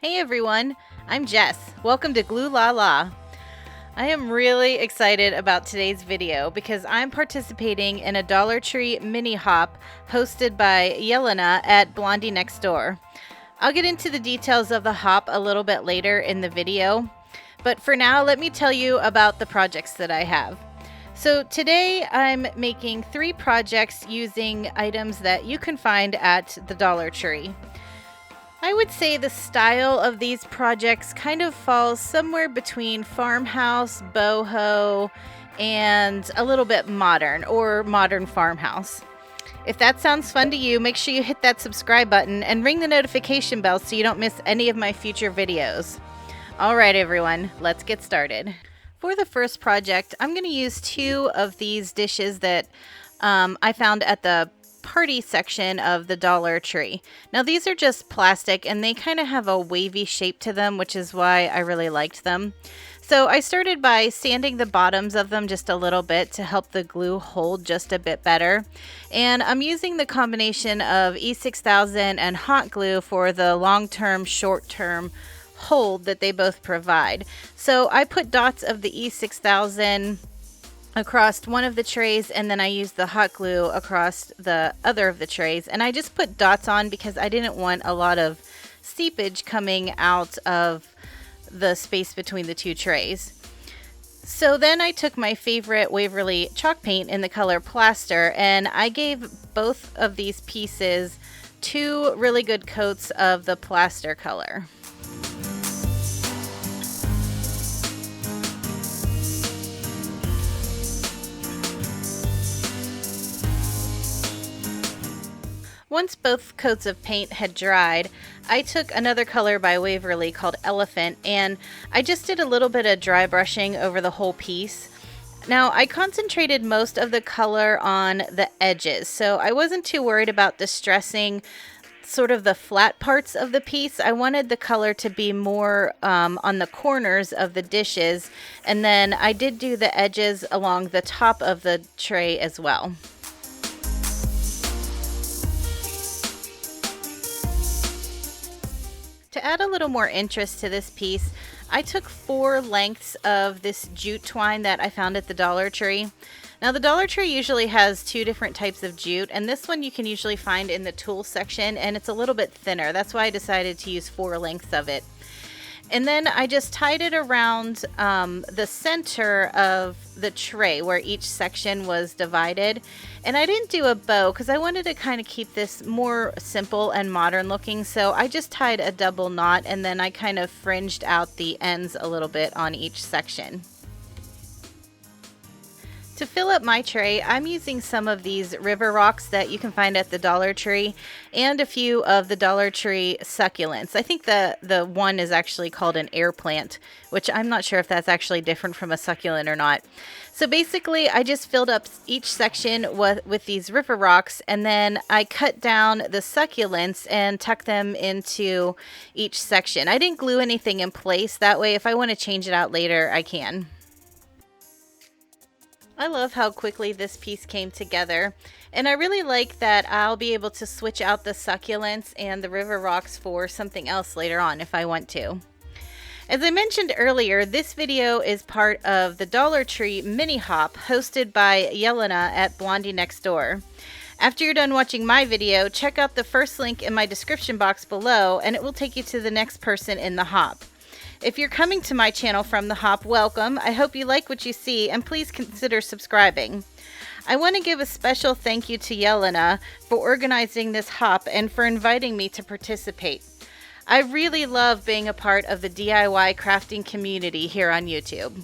Hey everyone, I'm Jess. Welcome to Glue La La. I am really excited about today's video because I'm participating in a Dollar Tree mini hop hosted by Yelena at Blondie Next Door. I'll get into the details of the hop a little bit later in the video, but for now let me tell you about the projects that I have. So today I'm making 3 projects using items that you can find at the Dollar Tree. I would say the style of these projects kind of falls somewhere between farmhouse, boho, and a little bit modern or modern farmhouse. If that sounds fun to you, make sure you hit that subscribe button and ring the notification bell so you don't miss any of my future videos. Alright everyone, let's get started. For the first project, I'm going to use 2 of these dishes that I found at the party section of the Dollar Tree. Now these are just plastic and they kind of have a wavy shape to them, which is why I really liked them. So I started by sanding the bottoms of them just a little bit to help the glue hold just a bit better. And I'm using the combination of E6000 and hot glue for the long-term, short-term hold that they both provide. So I put dots of the E6000 across one of the trays, and then I used the hot glue across the other of the trays, and I just put dots on because I didn't want a lot of seepage coming out of the space between the 2 trays. So then I took my favorite Waverly chalk paint in the color plaster, and I gave both of these pieces 2 really good coats of the plaster color. Once both coats of paint had dried, I took another color by Waverly called Elephant, and I just did a little bit of dry brushing over the whole piece. Now, I concentrated most of the color on the edges, so I wasn't too worried about distressing sort of the flat parts of the piece. I wanted the color to be more on the corners of the dishes, and then I did do the edges along the top of the tray as well. To add a little more interest to this piece, I took 4 lengths of this jute twine that I found at the Dollar Tree. Now the Dollar Tree usually has 2 different types of jute, and this one you can usually find in the tool section, and it's a little bit thinner. That's why I decided to use 4 lengths of it. And then I just tied it around the center of the tray where each section was divided. And I didn't do a bow because I wanted to kind of keep this more simple and modern looking. So I just tied a double knot, and then I kind of fringed out the ends a little bit on each section. To fill up my tray, I'm using some of these river rocks that you can find at the Dollar Tree and a few of the Dollar Tree succulents. I think the one is actually called an air plant, which I'm not sure if that's actually different from a succulent or not. So basically, I just filled up each section with these river rocks, and then I cut down the succulents and tucked them into each section. I didn't glue anything in place. That way, if I want to change it out later, I can. I love how quickly this piece came together, and I really like that I'll be able to switch out the succulents and the river rocks for something else later on if I want to. As I mentioned earlier, this video is part of the Dollar Tree mini hop hosted by Yelena at Blondie Next Door. After you're done watching my video, check out the first link in my description box below, and it will take you to the next person in the hop. If you're coming to my channel from the hop, welcome. I hope you like what you see, and please consider subscribing. I want to give a special thank you to Yelena for organizing this hop and for inviting me to participate. I really love being a part of the DIY crafting community here on YouTube.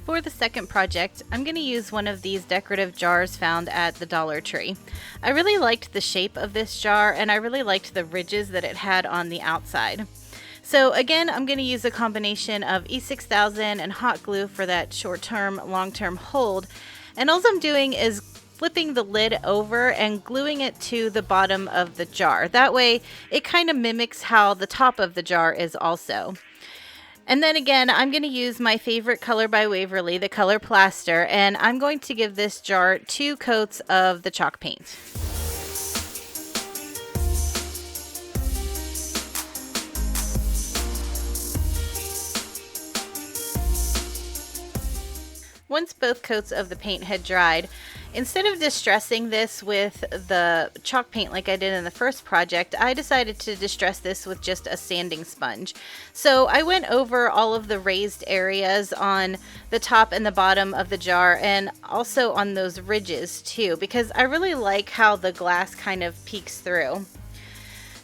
For the second project, I'm going to use one of these decorative jars found at the Dollar Tree. I really liked the shape of this jar, and I really liked the ridges that it had on the outside. So again, I'm going to use a combination of E6000 and hot glue for that short-term, long-term hold. And all I'm doing is flipping the lid over and gluing it to the bottom of the jar. That way, it kind of mimics how the top of the jar is also. And then again, I'm going to use my favorite color by Waverly, the color plaster, and I'm going to give this jar 2 coats of the chalk paint. once both coats of the paint had dried, instead of distressing this with the chalk paint like I did in the first project, I decided to distress this with just a sanding sponge. So I went over all of the raised areas on the top and the bottom of the jar, and also on those ridges too, because I really like how the glass kind of peeks through.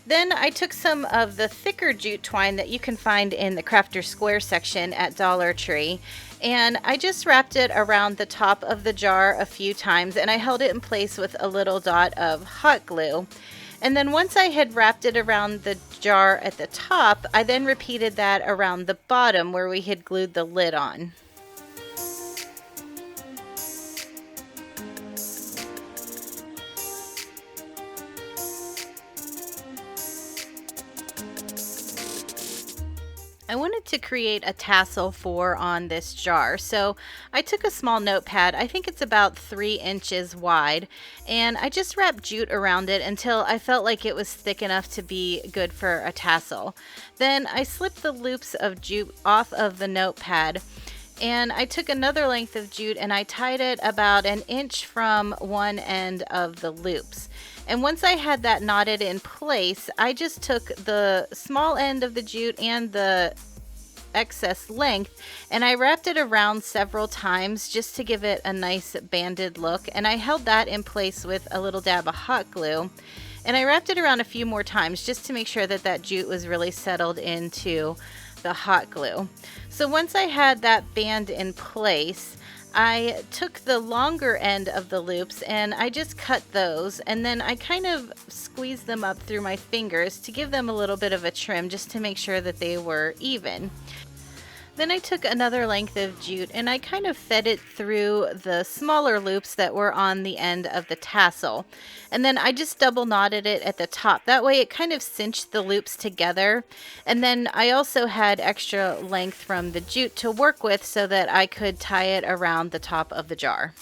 Then I took some of the thicker jute twine that you can find in the Crafter Square section at Dollar Tree, and I just wrapped it around the top of the jar a few times, and I held it in place with a little dot of hot glue. And then once I had wrapped it around the jar at the top, I then repeated that around the bottom where we had glued the lid on. I wanted to create a tassel on this jar, so I took a small notepad, I think it's about 3 inches wide, and I just wrapped jute around it until I felt like it was thick enough to be good for a tassel. Then I slipped the loops of jute off of the notepad, and I took another length of jute and I tied it about 1 inch from one end of the loops. And once I had that knotted in place, I just took the small end of the jute and the excess length and I wrapped it around several times just to give it a nice banded look, and I held that in place with a little dab of hot glue, and I wrapped it around a few more times just to make sure that that jute was really settled into the hot glue. So once I had that band in place, I took the longer end of the loops and I just cut those, and then I kind of squeezed them up through my fingers to give them a little bit of a trim just to make sure that they were even. Then I took another length of jute and I kind of fed it through the smaller loops that were on the end of the tassel. And then I just double knotted it at the top. That way it kind of cinched the loops together. And then I also had extra length from the jute to work with so that I could tie it around the top of the jar.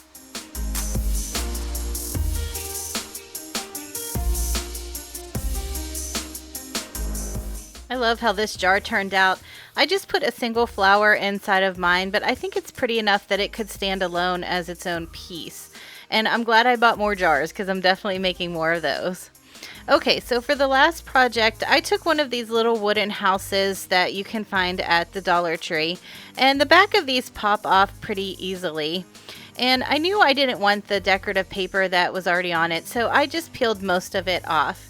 I love how this jar turned out. I just put a single flower inside of mine, but I think it's pretty enough that it could stand alone as its own piece. And I'm glad I bought more jars because I'm definitely making more of those. Okay, so for the last project, I took one of these little wooden houses that you can find at the Dollar Tree, and the back of these pop off pretty easily. And I knew I didn't want the decorative paper that was already on it, so I just peeled most of it off.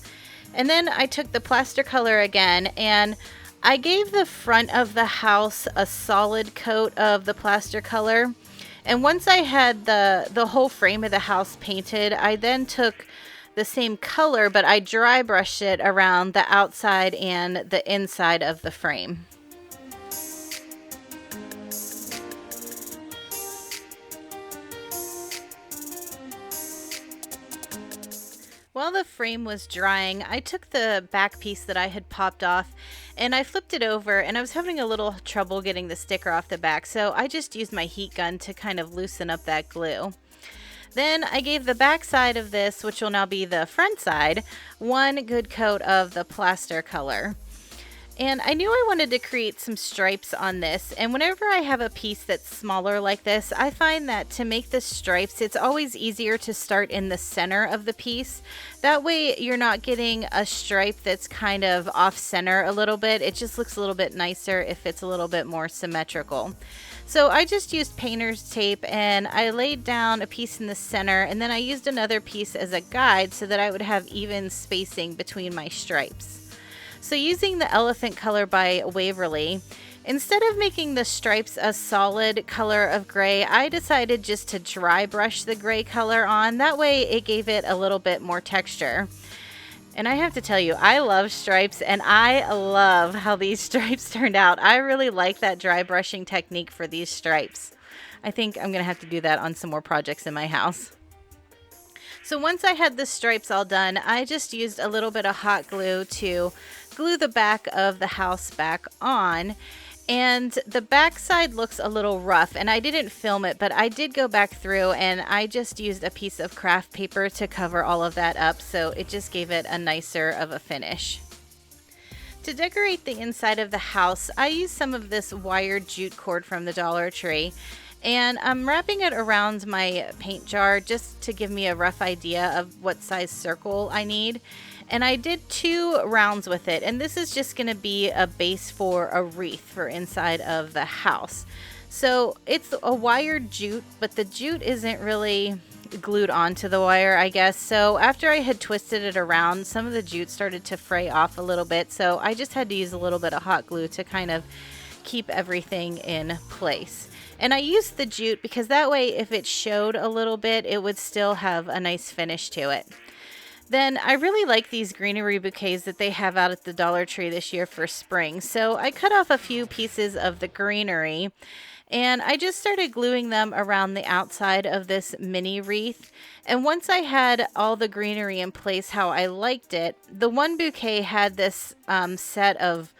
And then I took the plaster color again, and I gave the front of the house a solid coat of the plaster color. And once I had the whole frame of the house painted, I then took the same color, but I dry brushed it around the outside and the inside of the frame. While the frame was drying, I took the back piece that I had popped off and I flipped it over, and I was having a little trouble getting the sticker off the back, so I just used my heat gun to kind of loosen up that glue. Then I gave the back side of this, which will now be the front side, one good coat of the plaster color. And I knew I wanted to create some stripes on this, and whenever I have a piece that's smaller like this, I find that to make the stripes, it's always easier to start in the center of the piece. That way you're not getting a stripe that's kind of off center a little bit. It just looks a little bit nicer if it's a little bit more symmetrical. So I just used painter's tape and I laid down a piece in the center, and then I used another piece as a guide so that I would have even spacing between my stripes. So using the elephant color by Waverly, instead of making the stripes a solid color of gray, I decided just to dry brush the gray color on. That way it gave it a little bit more texture. And I have to tell you, I love stripes, and I love how these stripes turned out. I really like that dry brushing technique for these stripes. I think I'm going to have to do that on some more projects in my house. So once I had the stripes all done, I just used a little bit of hot glue to glue the back of the house back on. And the back side looks a little rough, and I didn't film it, but I did go back through and I just used a piece of craft paper to cover all of that up, so it just gave it a nicer of a finish. To decorate the inside of the house, I used some of this wired jute cord from the Dollar Tree. And I'm wrapping it around my paint jar just to give me a rough idea of what size circle I need. And I did 2 rounds with it, and this is just going to be a base for a wreath for inside of the house. So it's a wired jute, but the jute isn't really glued onto the wire, I guess. So after I had twisted it around, some of the jute started to fray off a little bit, so I just had to use a little bit of hot glue to kind of keep everything in place. And I used the jute because that way if it showed a little bit, it would still have a nice finish to it. Then I really like these greenery bouquets that they have out at the Dollar Tree this year for spring. So I cut off a few pieces of the greenery and I just started gluing them around the outside of this mini wreath. And once I had all the greenery in place how I liked it, the one bouquet had this set of,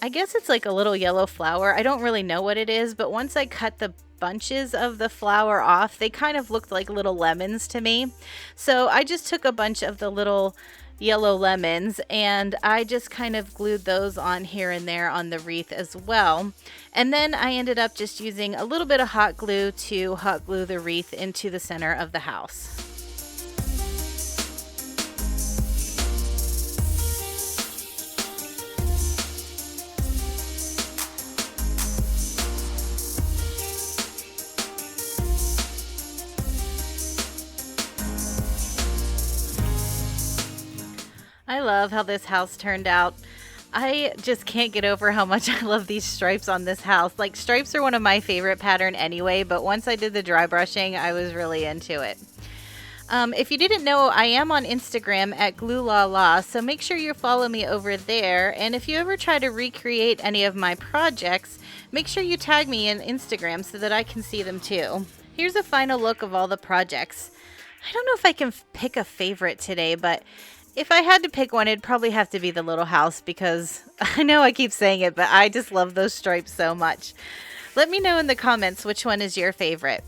I guess it's like a little yellow flower. I don't really know what it is, but once I cut the bunches of the flower off, they kind of looked like little lemons to me. So I just took a bunch of the little yellow lemons and I just kind of glued those on here and there on the wreath as well. And then I ended up just using a little bit of hot glue to hot glue the wreath into the center of the house. I love how this house turned out. I just can't get over how much I love these stripes on this house. Like, stripes are one of my favorite pattern anyway, but once I did the dry brushing, I was really into it. If you didn't know, I am on Instagram at GlueLaLa, so make sure you follow me over there. And if you ever try to recreate any of my projects, make sure you tag me in Instagram so that I can see them too. Here's a final look of all the projects. I don't know if I can pick a favorite today, but if I had to pick one, it'd probably have to be the little house because I know I keep saying it, but I just love those stripes so much. Let me know in the comments which one is your favorite.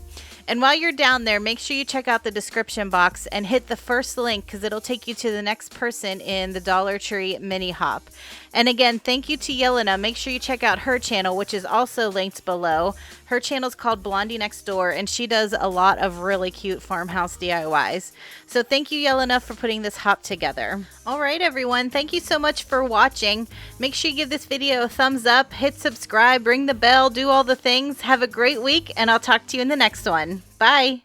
And while you're down there, make sure you check out the description box and hit the first link because it'll take you to the next person in the Dollar Tree mini hop. And again, thank you to Yelena. Make sure you check out her channel, which is also linked below. Her channel is called Blondie Next Door, and she does a lot of really cute farmhouse DIYs. So thank you, Yelena, for putting this hop together. All right, everyone. Thank you so much for watching. Make sure you give this video a thumbs up, hit subscribe, ring the bell, do all the things. Have a great week, and I'll talk to you in the next one. Bye.